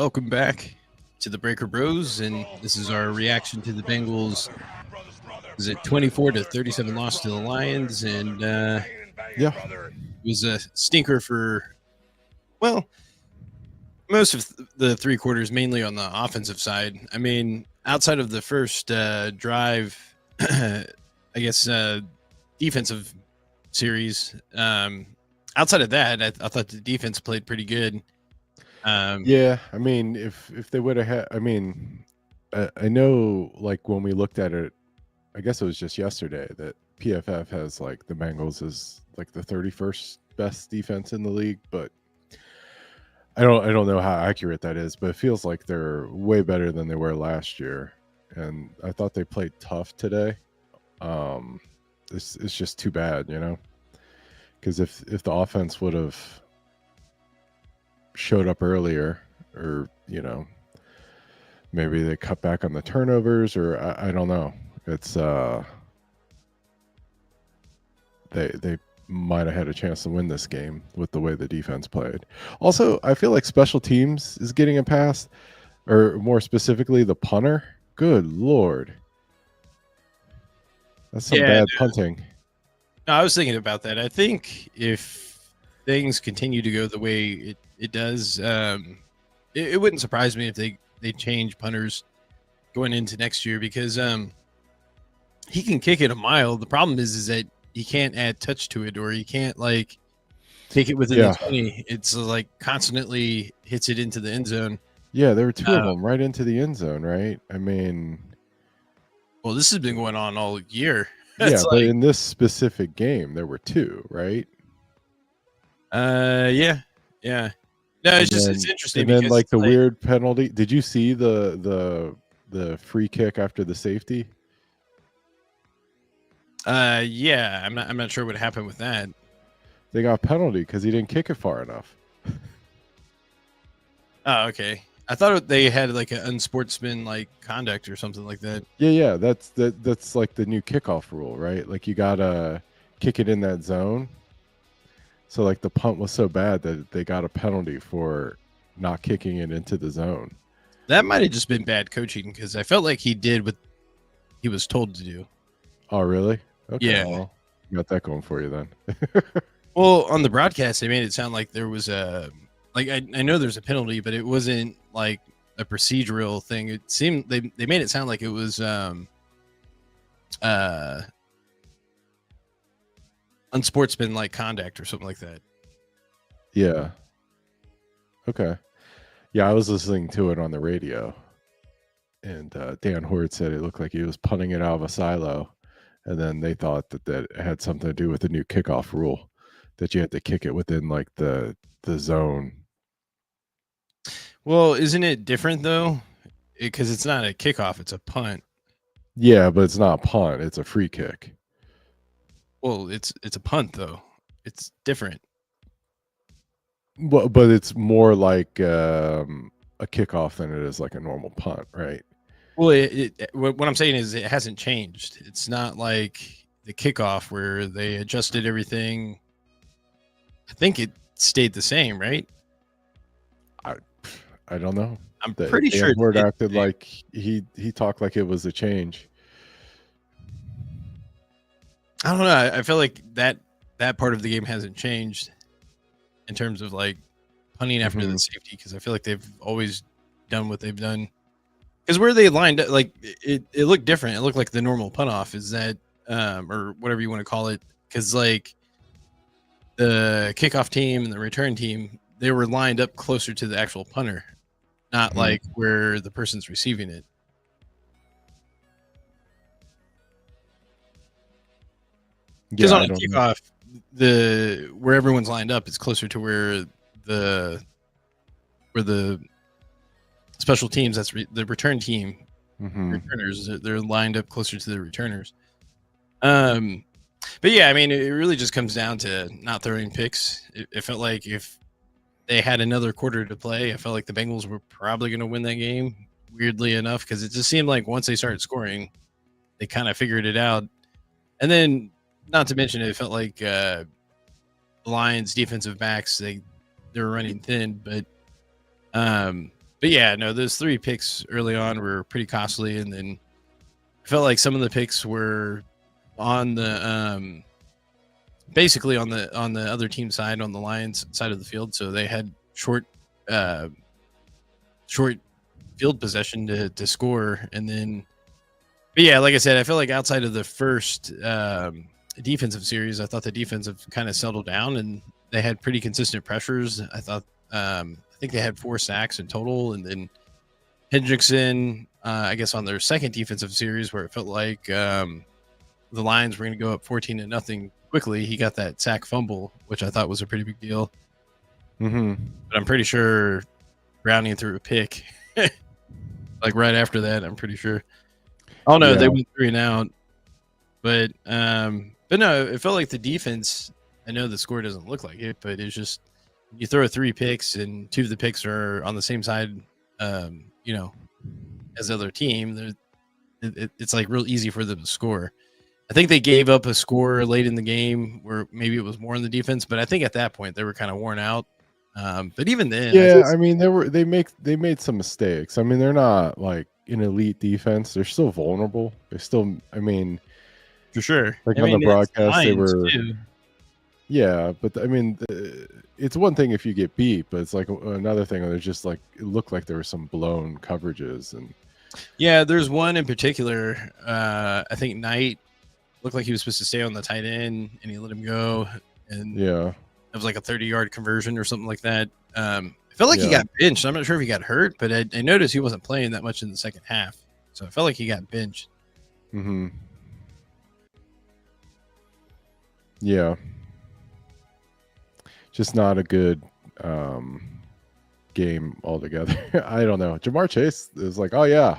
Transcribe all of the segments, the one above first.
welcome back to the Breaker Bros, and this is our reaction to the Bengals. Is it 24-37 loss to the Lions, and Yeah, it was a stinker for most of the three quarters, mainly on the offensive side. I mean, outside of the first drive, I guess defensive series. Outside of that, I thought the defense played pretty good. yeah. I mean, if they would have had, I know, like when we looked at it, I guess it was just yesterday that PFF has like the Bengals is like the 31st best defense in the league, but I don't know how accurate that is, but it feels like they're way better than they were last year, and I thought they played tough today. It's just too bad, because if the offense would have showed up earlier, or maybe they cut back on the turnovers, or I don't know. It's they might have had a chance to win this game with the way the defense played. Also, I feel like special teams is getting a pass, or more specifically the punter. Good Lord, that's some bad punting. No, I was thinking about that. I think if things continue to go the way it does, it wouldn't surprise me if they change punters going into next year, because he can kick it a mile. The problem is that he can't add touch to it, or he can't like take it within the 20. It's like constantly hits it into the end zone. Yeah, there were two of them right into the end zone, right? I mean, well, this has been going on all year. Yeah, but in this specific game, there were two, right? Yeah. No, it's interesting. And then like the weird penalty. Did you see the free kick after the safety? Yeah, I'm not sure what happened with that. They got penalty because he didn't kick it far enough. Oh, okay. I thought they had like an unsportsman conduct or something like that. Yeah, that's like the new kickoff rule, right? Like you gotta kick it in that zone. So like the punt was so bad that they got a penalty for not kicking it into the zone. That might have just been bad coaching, because I felt like he did what he was told to do. Oh, really? Okay, yeah. Well, you got that going for you then. Well, on the broadcast, they made it sound like there was a I know there's a penalty, but it wasn't like a procedural thing. It seemed they made it sound like it was unsportsmanlike conduct or something like that. Yeah. Okay. Yeah, I was listening to it on the radio, and Dan Hort said it looked like he was punting it out of a silo, and then they thought that it had something to do with the new kickoff rule, that you had to kick it within like the zone. Well, isn't it different though? Because it's not a kickoff, it's a punt. Yeah, but it's not a punt, it's a free kick. Well, it's a punt though. It's different. But it's more like a kickoff than it is like a normal punt, right? Well, what I'm saying is it hasn't changed. It's not like the kickoff where they adjusted everything. I think it stayed the same, right? I don't know. I'm pretty sure Word acted like he talked like it was a change. I don't know. I feel like that part of the game hasn't changed in terms of like punting after the safety, because I feel like they've always done what they've done. Because where they lined up, like it looked different. It looked like the normal punt off, is that or whatever you want to call it, because like the kickoff team and the return team, they were lined up closer to the actual punter, not like where the person's receiving it. Because on a kickoff, where everyone's lined up is closer to where the special teams, that's the return team, returners, they're lined up closer to the returners. But yeah, I mean, it really just comes down to not throwing picks. It felt like if they had another quarter to play, I felt like the Bengals were probably going to win that game, weirdly enough, because it just seemed like once they started scoring, they kind of figured it out. And then, not to mention, it felt like the Lions defensive backs, they were running thin, but But yeah, no, those 3 picks early on were pretty costly, and then I felt like some of the picks were on the basically on the other team side, on the Lions side of the field, so they had short uh, short field possession to score, and then. But yeah, like I said, I feel like outside of the first defensive series, I thought the defense have kind of settled down, and they had pretty consistent pressures. I think they had 4 sacks in total, and then Hendrickson, I guess on their second defensive series where it felt like the Lions were going to go up 14-0 quickly, he got that sack fumble, which I thought was a pretty big deal. Mm-hmm. But I'm pretty sure Browning threw a pick like right after that. I'm pretty sure. Oh no, they went 3 and out. But no, it felt like the defense. I know the score doesn't look like it, but it's just you throw 3 picks and 2 of the picks are on the same side, as the other team. It's like real easy for them to score. I think they gave up a score late in the game where maybe it was more in the defense, but I think at that point they were kind of worn out. But even then, I mean, they made some mistakes. I mean, they're not like an elite defense. They're still vulnerable. They still, I mean, for sure. Like on the broadcast, they were. Too. Yeah, but I mean, it's one thing if you get beat, but it's like another thing. There's just like it looked like there were some blown coverages, and yeah, there's one in particular. I think Knight looked like he was supposed to stay on the tight end, and he let him go, and yeah, it was like a 30-yard conversion or something like that. I felt like he got benched. I'm not sure if he got hurt, but I noticed he wasn't playing that much in the second half, so I felt like he got benched. Mm-hmm. Yeah. Just not a good game altogether. I don't know. Jamar Chase is like, oh yeah,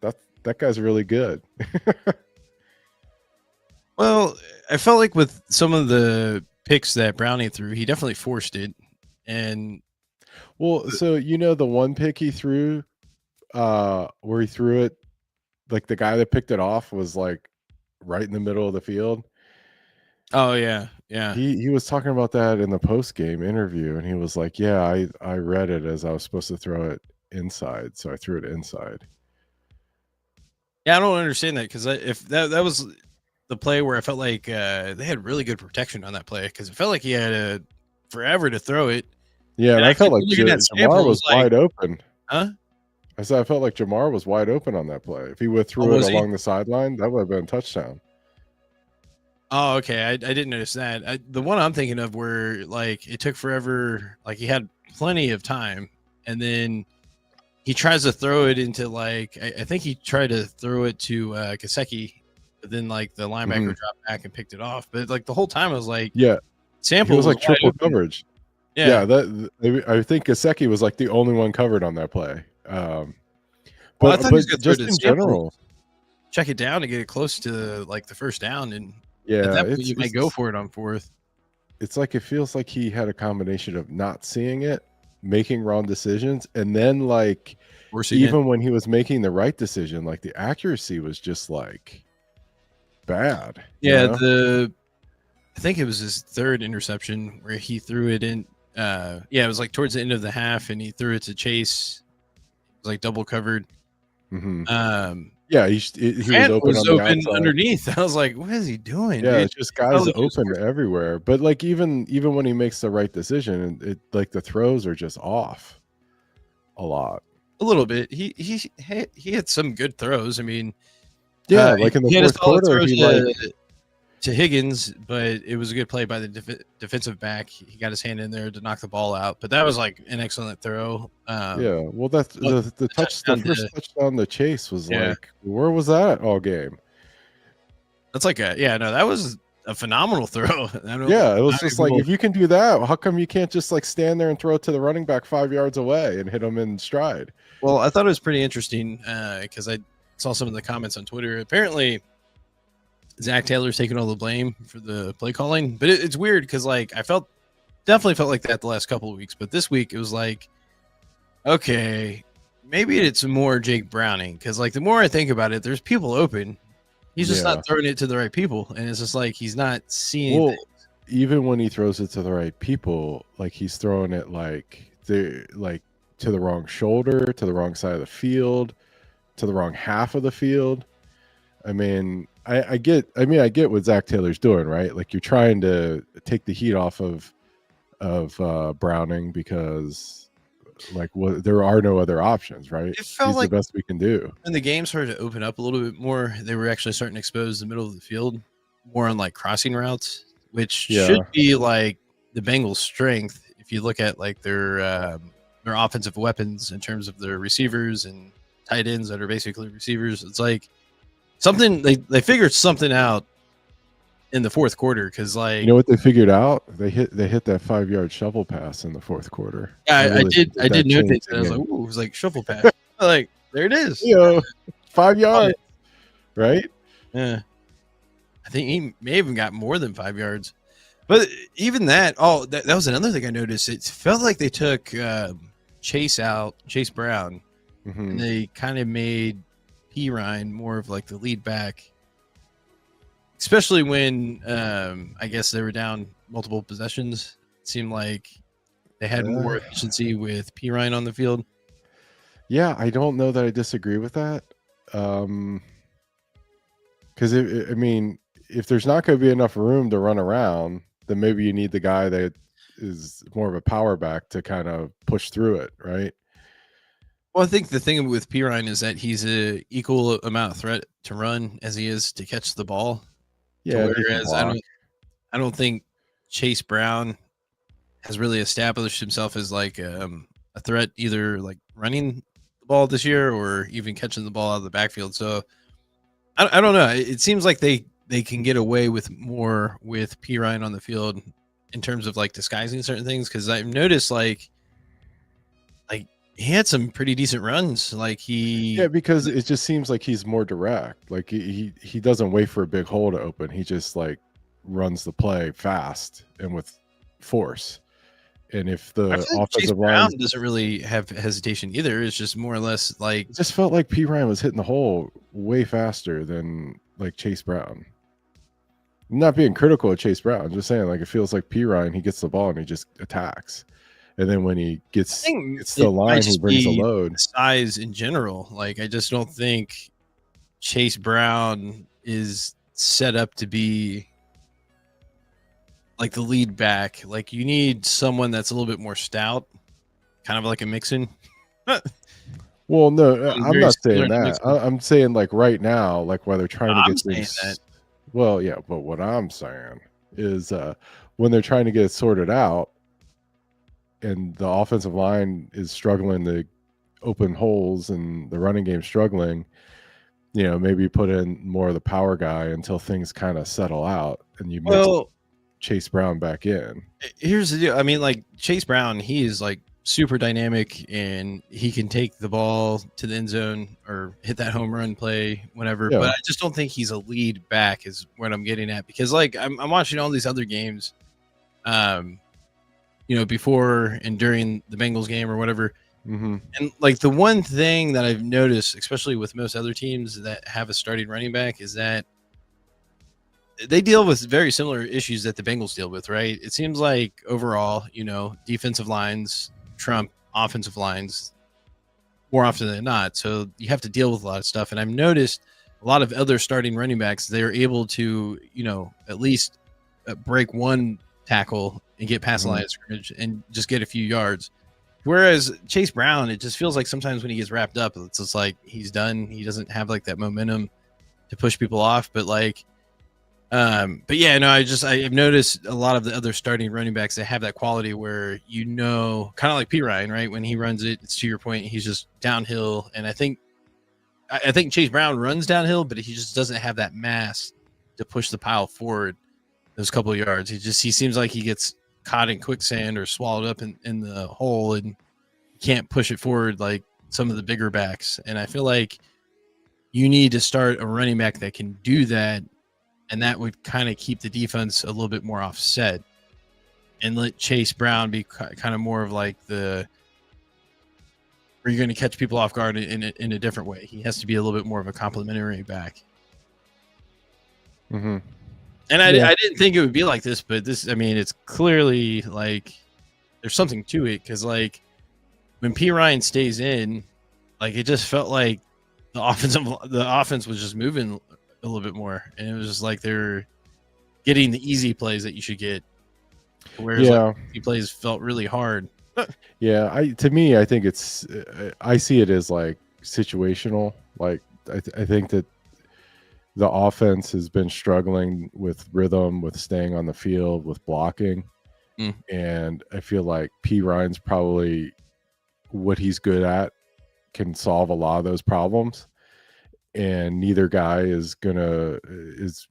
that guy's really good. Well, I felt like with some of the picks that Browning threw, he definitely forced it. And so the one pick he threw, where he threw it, like the guy that picked it off was like right in the middle of the field. Oh yeah. He was talking about that in the post game interview, and he was like, "Yeah, I read it as I was supposed to throw it inside, so I threw it inside." Yeah, I don't understand that because if that was the play where I felt like they had really good protection on that play because it felt like he had forever to throw it. Yeah, and I felt like Jamar was wide open. Huh? I said I felt like Jamar was wide open on that play. If he would have threw it along the sideline, that would have been a touchdown. Oh, okay. I didn't notice that. The one I'm thinking of where like it took forever, like he had plenty of time, and then he tries to throw it into like I think he tried to throw it to Gesicki, but then like the linebacker dropped back and picked it off. But like the whole time I was like, Sample was like triple coverage. Yeah, I think Gesicki was like the only one covered on that play. But I thought he was just in general, check it down to get it close to like the first down, and at that point you might go for it on fourth. It's like it feels like he had a combination of not seeing it, making wrong decisions, and then like even when he was making the right decision, like the accuracy was just like bad. Yeah, I think it was his third interception where he threw it in. It was like towards the end of the half, and he threw it to Chase. It was like double covered. Mm-hmm. Yeah, he was open underneath. I was like, what is he doing? Yeah, dude? It's just guys open everywhere. But like even when he makes the right decision, it like the throws are just off a lot. A little bit. He had some good throws. I mean, like in the fourth quarter, to Higgins, but it was a good play by the defensive back. He got his hand in there to knock the ball out, but that was like an excellent throw. Well, that's the first touchdown to Chase was like, where was that all game? That's like that was a phenomenal throw. It was just like, if you can do that, how come you can't just like stand there and throw it to the running back 5 yards away and hit him in stride? Well, I thought it was pretty interesting because I saw some of the comments on Twitter. Apparently, Zach Taylor's taking all the blame for the play calling, but it's weird because like I definitely felt like that the last couple of weeks, but this week it was like, okay, maybe it's more Jake Browning because like the more I think about it, there's people open. He's just not throwing it to the right people, and it's just like he's not seeing things. Even when he throws it to the right people, like he's throwing it like to the wrong shoulder, to the wrong side of the field, to the wrong half of the field. I mean, I get what Zach Taylor's doing, right? Like, you're trying to take the heat off of Browning, because like there are no other options, right? It felt He's like the best we can do. when the game started to open up a little bit more, they were actually starting to expose the middle of the field more on like crossing routes, which should be like the Bengals' strength. If you look at like their offensive weapons in terms of their receivers and tight ends that are basically receivers, it's like something they figured something out in the fourth quarter, because like, you know what they figured out? They hit that 5-yard shovel pass in the fourth quarter. Yeah, I did notice that. I was like, ooh, it was like shovel pass. Like, there it is. 5 yards, right? Yeah. I think he may have even got more than 5 yards. But even that, that was another thing I noticed. It felt like they took Chase Brown, and they kind of made P. Ryan more of like the lead back, especially when I guess they were down multiple possessions. It seemed like they had more efficiency with P. Ryan on the field. Yeah, I don't know that I disagree with that. Because I mean, if there's not going to be enough room to run around, then maybe you need the guy that is more of a power back to kind of push through it, right? Well, I think the thing with P. Ryan is that he's a equal amount of threat to run as he is to catch the ball. Yeah. Whereas I don't think Chase Brown has really established himself as like a threat, either like running the ball this year or even catching the ball out of the backfield. So I don't know. It seems like they can get away with more with P. Ryan on the field in terms of like disguising certain things. Because I've noticed like he had some pretty decent runs. Because it just seems like he's more direct. Like he doesn't wait for a big hole to open. He just like runs the play fast and with force. And if the offensive line doesn't really have hesitation either, it's just more or less like, it just felt like P. Ryan was hitting the hole way faster than like Chase Brown. I'm not being critical of Chase Brown, I'm just saying, like, it feels like P. Ryan, he gets the ball and he just attacks. And then when he gets the line, he brings a load. Size in general. Like, I just don't think Chase Brown is set up to be like the lead back. Like, you need someone that's a little bit more stout, kind of like a Mixon. Well, no, I'm not saying that. I'm saying like right now, like while they're trying to get things. Well, yeah, but what I'm saying is when they're trying to get it sorted out, and the offensive line is struggling to open holes and the running game struggling, maybe put in more of the power guy until things kind of settle out, and you mix Chase Brown back in. Here's the deal. I mean, like, Chase Brown, he is like super dynamic, and he can take the ball to the end zone or hit that home run play, whatever. Yeah. But I just don't think he's a lead back is what I'm getting at, because like I'm watching all these other games, before and during the Bengals game or whatever. Mm-hmm. And like the one thing that I've noticed, especially with most other teams that have a starting running back, is that they deal with very similar issues that the Bengals deal with, right? It seems like overall, defensive lines trump offensive lines more often than not. So you have to deal with a lot of stuff. And I've noticed a lot of other starting running backs, they're able to, at least break one tackle and get past the line of scrimmage and just get a few yards. Whereas Chase Brown, it just feels like sometimes when he gets wrapped up, it's just like he's done. He doesn't have like that momentum to push people off. But like, but yeah, no, I've noticed a lot of the other starting running backs that have that quality where, kind of like P. Ryan, right? When he runs it, it's to your point, he's just downhill. And I think Chase Brown runs downhill, but he just doesn't have that mass to push the pile forward those couple of yards. He seems like he gets caught in quicksand or swallowed up in the hole and can't push it forward like some of the bigger backs. And I feel like you need to start a running back that can do that. And that would kind of keep the defense a little bit more offset and let Chase Brown be kind of more of like where you're going to catch people off guard in a different way. He has to be a little bit more of a complimentary back. Mm-hmm. And I didn't think it would be like this, but it's clearly like there's something to it. Cause like when P Ryan stays in, like it just felt like the offense was just moving a little bit more, and it was just like they're getting the easy plays that you should get, whereas like easy plays felt really hard. Yeah, to me, I think it's I see it as like situational. Like I think that the offense has been struggling with rhythm, with staying on the field, with blocking, and I feel like P Ryan's probably what he's good at can solve a lot of those problems. And neither guy is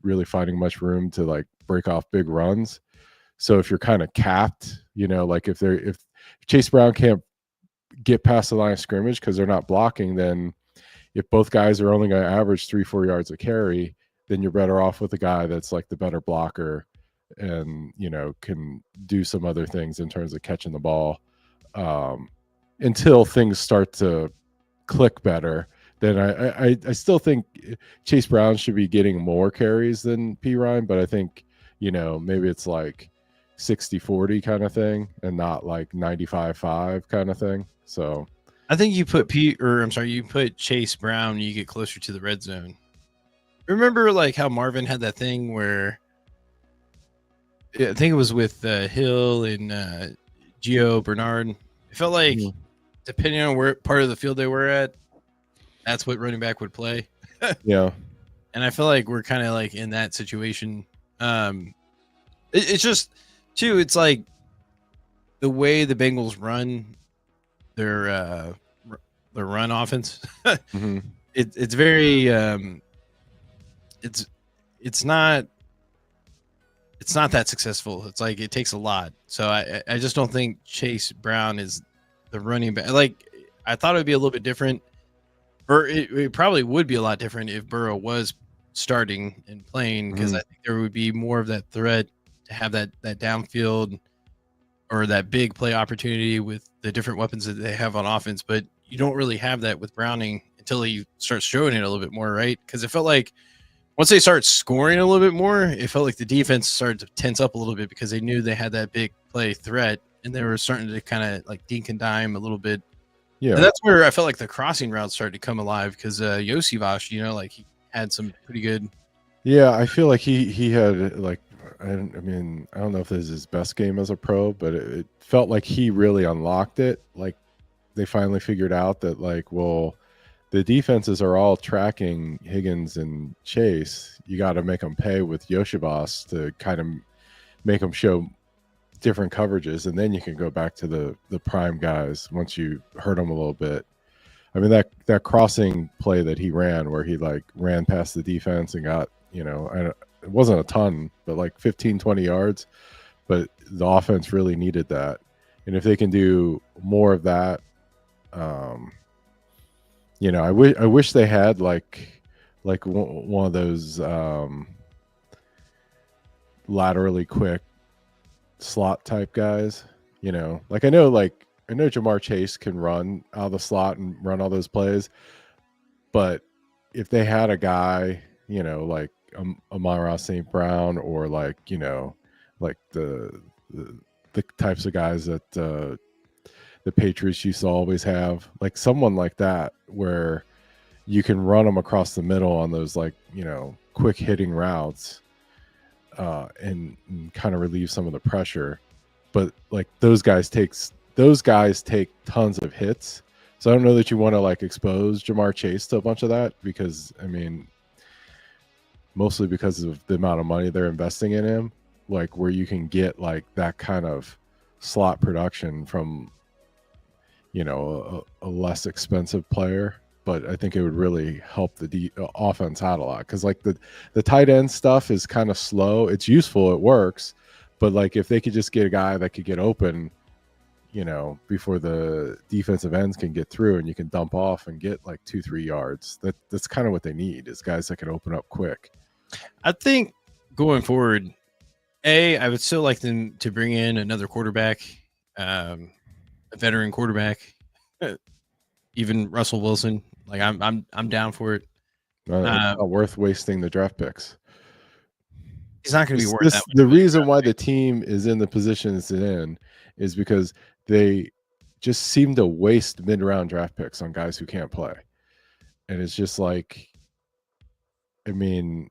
really finding much room to like break off big runs. So if you're kind of capped, like if Chase Brown can't get past the line of scrimmage because they're not blocking, then if both guys are only going to average 3-4 yards a carry, then you're better off with a guy that's like the better blocker and can do some other things in terms of catching the ball until things start to click better. Then I still think Chase Brown should be getting more carries than P Ryan, but I think maybe it's like 60-40 kind of thing and not like 95-5 kind of thing. So I think you put you put Chase Brown, you get closer to the red zone. Remember like how Marvin had that thing where I think it was with Hill and Gio Bernard. It felt like depending on where part of the field they were at, that's what running back would play. Yeah. And I feel like we're kind of like in that situation. It's just too, it's like the way the Bengals run their run offense. It's very it's not that successful. It's like it takes a lot. So I just don't think Chase Brown is the running back. Like I thought it would be a little bit different, or it probably would be a lot different if Burrow was starting and playing, because I think there would be more of that threat to have that downfield or that big play opportunity with the different weapons that they have on offense. But you don't really have that with Browning until he starts showing it a little bit more, right? Because it felt like once they start scoring a little bit more, it felt like the defense started to tense up a little bit because they knew they had that big play threat, and they were starting to kind of like dink and dime a little bit. Yeah, and that's where I felt like the crossing routes started to come alive because Yosivash, like he had some pretty good. Yeah, I feel like he had like I mean I don't know if this is his best game as a pro, but it felt like he really unlocked it. Like they finally figured out that like, well, the defenses are all tracking Higgins and Chase. You got to make them pay with Yoshibas to kind of make them show different coverages, and then you can go back to the prime guys once you hurt them a little bit. I mean that crossing play that he ran where he like ran past the defense and got, it wasn't a ton, but like 15-20 yards, but the offense really needed that. And if they can do more of that, I wish they had like one of those laterally quick slot type guys. Like I know Jamar Chase can run out of the slot and run all those plays, but if they had a guy, like Amon-Ra St. Brown, or like like the types of guys that the Patriots used to always have, like someone like that where you can run them across the middle on those like quick hitting routes and kind of relieve some of the pressure. But like those guys take tons of hits, so I don't know that you want to like expose Jamar Chase to a bunch of that, because I mean mostly because of the amount of money they're investing in him, like where you can get like that kind of slot production from a less expensive player. But I think it would really help the offense out a lot, because like the tight end stuff is kind of slow. It's useful, it works, but like if they could just get a guy that could get open, before the defensive ends can get through, and you can dump off and get like 2-3 yards, that's kind of what they need, is guys that can open up quick. I think going forward, I would still like them to bring in another quarterback, a veteran quarterback, even Russell Wilson. Like I'm down for it. It's not worth wasting the draft picks. He's not going to be worth that. The reason why the team is in the position it's in is because just seem to waste mid-round draft picks on guys who can't play. And it's just like, I mean,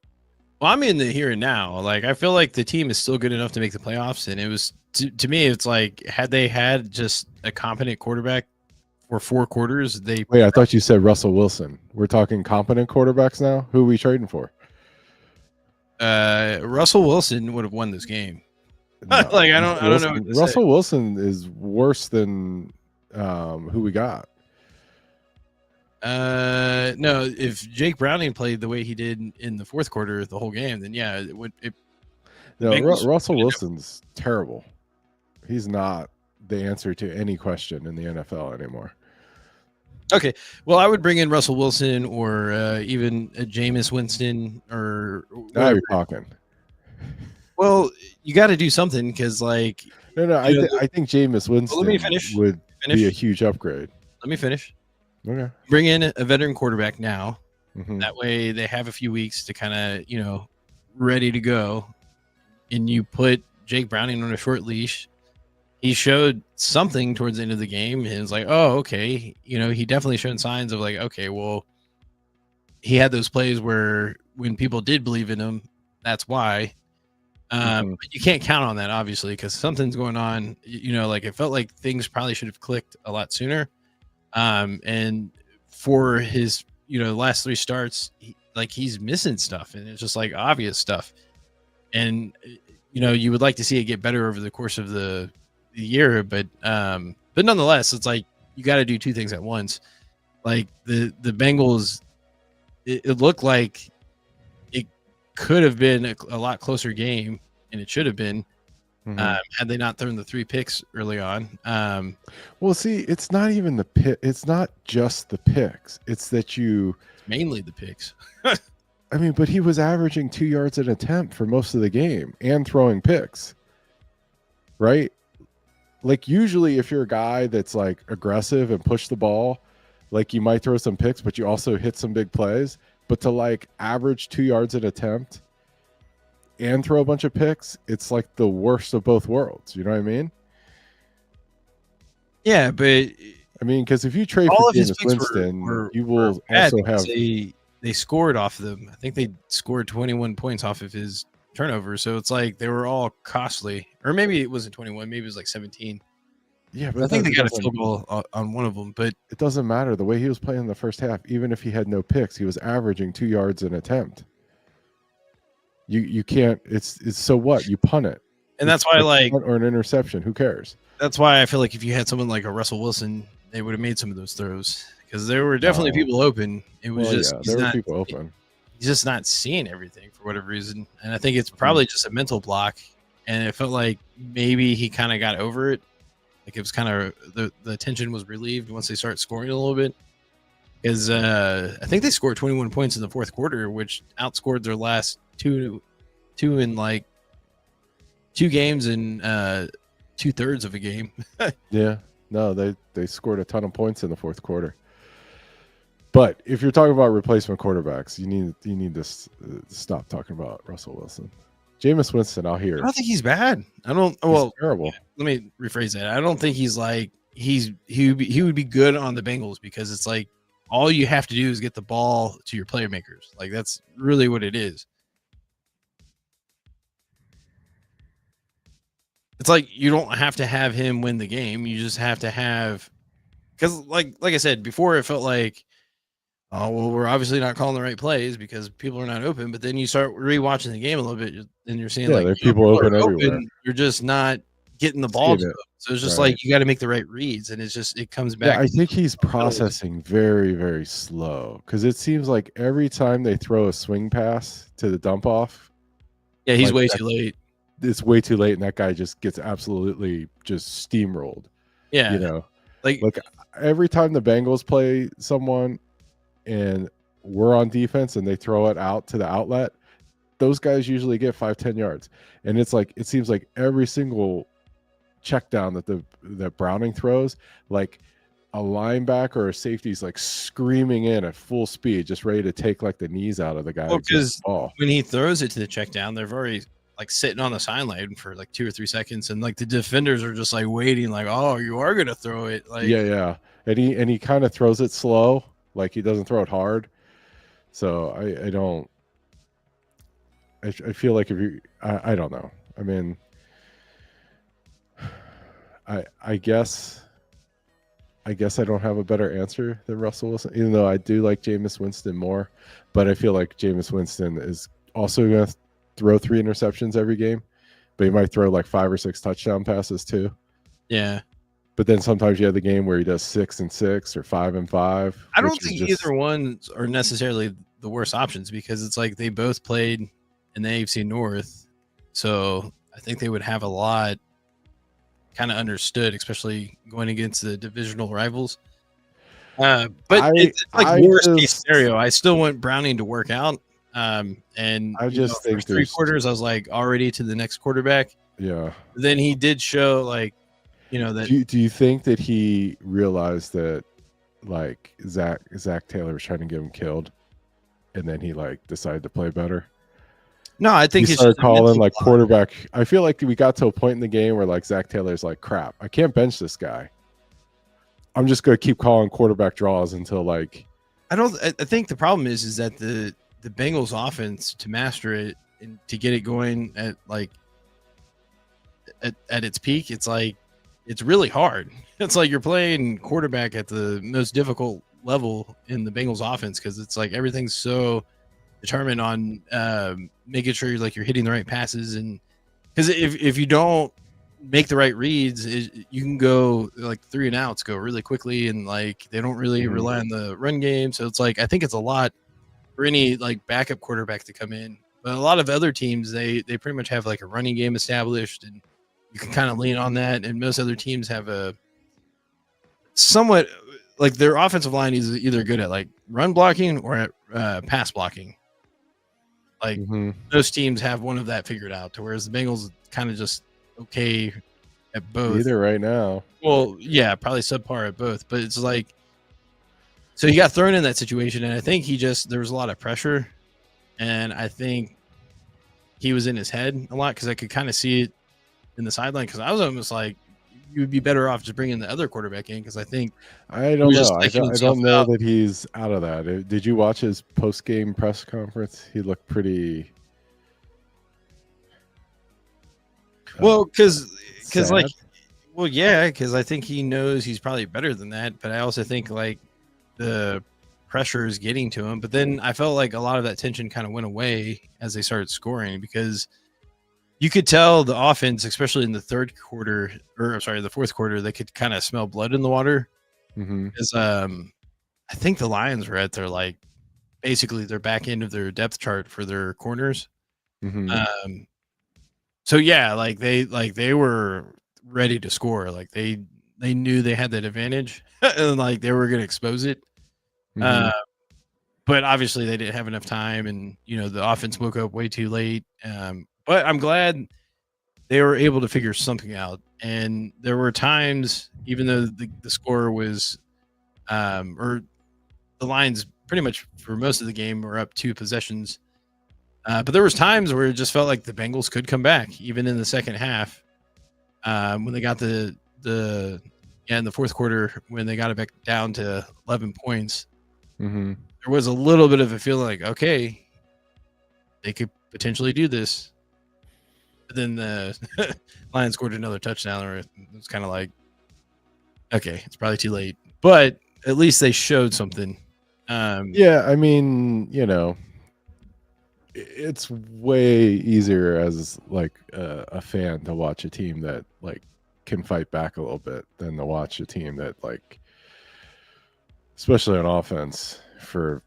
well, I'm in the here and now. Like, I feel like the team is still good enough to make the playoffs, and it was to me, it's like, had they had just a competent quarterback for 4 quarters, they wait, I thought you said Russell Wilson. We're talking competent quarterbacks now. Who are we trading for? Russell Wilson would have won this game. No, Like, I don't know what to Russell say. Wilson is worse than who we got. No, if Jake Browning played the way he did in the 4th quarter the whole game, then yeah, it would. No, Russell Wilson's terrible. He's not the answer to any question in the NFL anymore. Okay, well, I would bring in Russell Wilson or even Jameis Winston or now you're talking. Well, you got to do something because, like, no, I think Jameis Winston would be a huge upgrade. Let me finish. Okay. Bring in a veteran quarterback now. Mm-hmm. That way they have a few weeks to kind of, ready to go. And you put Jake Browning on a short leash. He showed something towards the end of the game. And it's like, oh, okay. He definitely showed signs of like, okay, well, he had those plays where when people did believe in him, that's why. But you can't count on that, obviously, because something's going on. Like, it felt like things probably should have clicked a lot sooner. And for his, last 3 starts, he's missing stuff, and it's just like obvious stuff. And you would like to see it get better over the course of the year, but nonetheless, it's like you got to do 2 things at once. Like the Bengals, it looked like it could have been a lot closer game, and it should have been. Had they not thrown the 3 picks early on. Well, see, it's not even the pick. It's not just the picks. It's that it's mainly the picks. I mean, but he was averaging 2 yards an attempt for most of the game and throwing picks, right? Like, usually if you're a guy that's like aggressive and push the ball, like, you might throw some picks, but you also hit some big plays. But to like average 2 yards an attempt and throw a bunch of picks, it's like the worst of both worlds. You know what I mean? Yeah, but I mean, because if you trade all for of his Jameis picks Winston, you will also have. They scored off of them. I think they scored 21 points off of his turnover. So it's like they were all costly, or maybe it wasn't 21. Maybe it was like 17. Yeah, but I think they got a field goal on one of them. But it doesn't matter the way he was playing in the first half. Even if he had no picks, he was averaging 2 yards an attempt. You can't. It's so what? You punt it, and that's why or an interception. Who cares? That's why I feel like if you had someone like a Russell Wilson, they would have made some of those throws because there were definitely people open. It was there were people open. He's just not seeing everything for whatever reason, and I think it's probably just a mental block. And it felt like maybe he kind of got over it. Like, it was kind of the tension was relieved once they start scoring a little bit. Because I think they scored 21 points in the 4th quarter, which outscored their last two in like 2 games in 2/3 of a game. Yeah, no, they scored a ton of points in the 4th quarter. But if you're talking about replacement quarterbacks, you need to stop talking about Russell Wilson. Jameis Winston, I'll hear. I don't think he's bad. He's terrible. Let me rephrase that. I don't think he's like he would be good on the Bengals because it's like all you have to do is get the ball to your playmakers. Like, that's really what it is. It's like you don't have to have him win the game. You just have to have, because like I said before, it felt like, oh, well, we're obviously not calling the right plays because people are not open. But then you start rewatching the game a little bit, and you're seeing there are people open everywhere. You're just not getting the ball to them. So it's just like you got to make the right reads, and it comes back. Yeah, I think he's processing very, very slow because it seems like every time they throw a swing pass to the dump off, yeah, he's way too late. It's way too late, and that guy just gets absolutely just steamrolled. Yeah, like every time the Bengals play someone and we're on defense and they throw it out to the outlet, those guys usually get 5-10 yards. And it's like, it seems like every single check down that Browning throws, like a linebacker or a safety is like screaming in at full speed, just ready to take like the knees out of the guy. Well, because when he throws it to the check down, they've already like sitting on the sideline for like 2 or 3 seconds, and like the defenders are just like waiting, like, oh, you are gonna throw it, like yeah, and he kind of throws it slow, like he doesn't throw it hard. So I don't. I feel like if you, I don't know. I mean, I guess I don't have a better answer than Russell Wilson, even though I do like Jameis Winston more. But I feel like Jameis Winston is also going to throw 3 interceptions every game, but he might throw like 5 or 6 touchdown passes too. yeah. But then sometimes you have the game where he does 6 and 6 or 5 and 5. I don't think either one are necessarily the worst options, because it's like they both played in the AFC North, so I think they would have a lot kind of understood, especially going against the divisional rivals. But it's like worst case scenario. I still want Browning to work out. And I just think for 3 quarters, I was like already to the next quarterback. Yeah. Then he did show like, that. Do you think that he realized that like Zach Taylor was trying to get him killed, and then he like decided to play better? No, I think he started calling like quarterback. I feel like we got to a point in the game where like Zach Taylor's like, crap, I can't bench this guy. I'm just going to keep calling quarterback draws until like. I think the problem is that the Bengals offense, to master it and to get it going at like at its peak, it's like it's really hard. It's like you're playing quarterback at the most difficult level in the Bengals offense, because it's like everything's so determined on making sure you're hitting the right passes, and because if you don't make the right reads, you can go like 3 and outs go really quickly, and like they don't really rely on the run game. So it's like I think it's a lot for any like backup quarterback to come in, but a lot of other teams they pretty much have like a running game established, and you can kind of lean on that. And most other teams have a somewhat like their offensive line is either good at like run blocking or at pass blocking. Like most teams have one of that figured out, to whereas the Bengals kind of just okay at both. Either right now. Well, yeah, probably subpar at both, but it's like, so he got thrown in that situation, and I think there was a lot of pressure, and I think he was in his head a lot, because I could kind of see it in the sideline, because I was almost like, you would be better off just bringing the other quarterback in, because I think I don't know. I don't know that he's out of that. Did you watch his post-game press conference? He looked pretty. Well, because like, well, yeah, because I think he knows he's probably better than that, but I also think like the pressure is getting to him. But then I felt like a lot of that tension kind of went away as they started scoring, because you could tell the offense, especially in the the fourth quarter, they could kind of smell blood in the water. Because I think the Lions were at their like basically their back end of their depth chart for their corners. So yeah, like they were ready to score. Like they knew they had that advantage, and like they were going to expose it. But obviously they didn't have enough time, and the offense woke up way too late. But I'm glad they were able to figure something out. And there were times, even though the score was, or the Lions pretty much for most of the game were up 2 possessions. But there was times where it just felt like the Bengals could come back, even in the second half, when they got in the fourth quarter, when they got it back down to 11 points. There was a little bit of a feeling like, okay, they could potentially do this. But then the Lions scored another touchdown, or it was kind of like, okay, it's probably too late. But at least they showed something. Yeah, I mean, it's way easier as like a fan to watch a team that like can fight back a little bit than to watch a team that like, especially on offense, for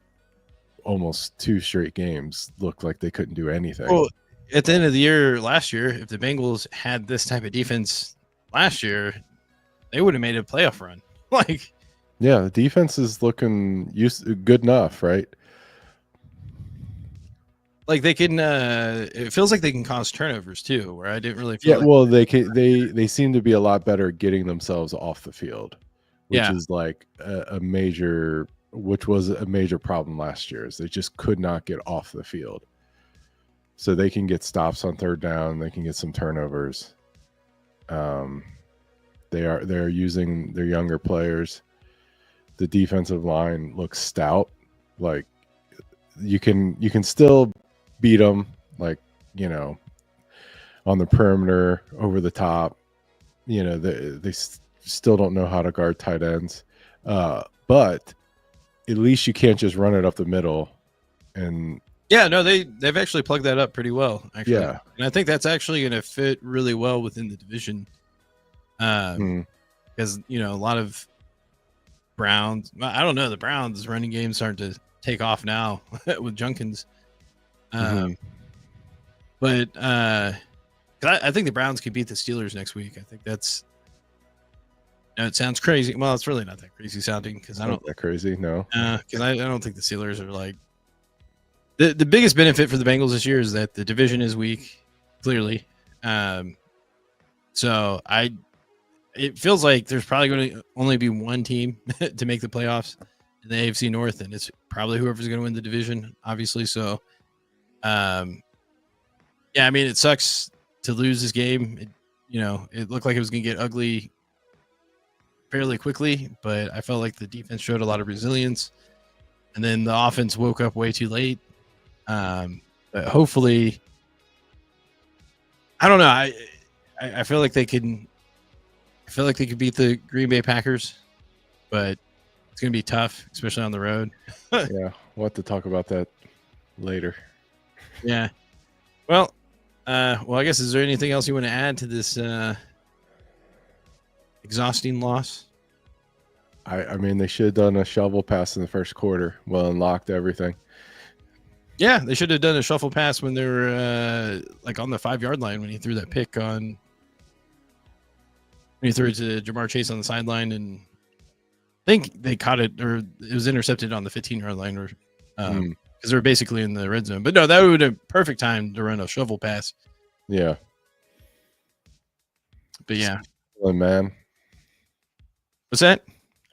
almost 2 straight games looked like they couldn't do anything. Well, at the end of the year last year, if the Bengals had this type of defense last year, they would have made a playoff run. Like, yeah, the defense is looking good enough, right? Like they can, it feels like they can cause turnovers too, where I didn't really feel. Yeah, well, they seem to be a lot better at getting themselves off the field, which is like which was a major problem last year, is they just could not get off the field. so they can get stops on third down. They can get some turnovers. They're using their younger players. The defensive line looks stout. Like you can still beat them. Like on the perimeter, over the top. They still don't know how to guard tight ends. But at least you can't just run it up the middle. And yeah, no, they've actually plugged that up pretty well, actually. Yeah. And I think that's actually going to fit really well within the division. Because a lot of Browns, I don't know, the Browns running game starting to take off now with Junkins. But I think the Browns could beat the Steelers next week. I think that's. It sounds crazy. Well, it's really not that crazy sounding because I don't. That crazy, no. Because I don't think the Steelers are like. The biggest benefit for the Bengals this year is that the division is weak, clearly. So it feels like there's probably going to only be one team to make the playoffs in the AFC North, and it's probably whoever's going to win the division, obviously. So, yeah, I mean, it sucks to lose this game. It looked like it was going to get ugly fairly quickly, but I felt like the defense showed a lot of resilience, and then the offense woke up way too late. But hopefully, I don't know. I feel like they can. I feel like they could beat the Green Bay Packers, but it's going to be tough, especially on the road. Yeah, we'll have to talk about that later. Yeah. Well, I guess, is there anything else you want to add to this exhausting loss? I mean, they should have done a shovel pass in the first quarter. Well, unlocked everything. Yeah, they should have done a shuffle pass when they were on the 5-yard line when he threw that pick on. When he threw it to Jamar Chase on the sideline, and I think they caught it, or it was intercepted on the 15-yard line, or because they were basically in the red zone. But no, that would have been a perfect time to run a shovel pass. Yeah. But yeah, shoveling, man. What's that?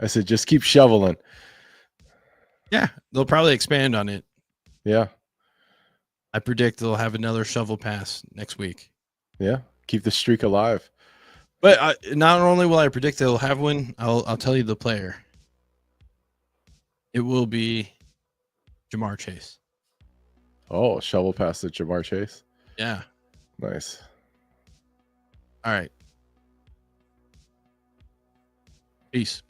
I said, just keep shoveling. Yeah, they'll probably expand on it. Yeah. I predict they'll have another shovel pass next week. Yeah, keep the streak alive. But not only will I predict they'll have one, I'll tell you the player. It will be Jamar Chase. Oh, shovel pass to Jamar Chase. Yeah. Nice. All right. Peace.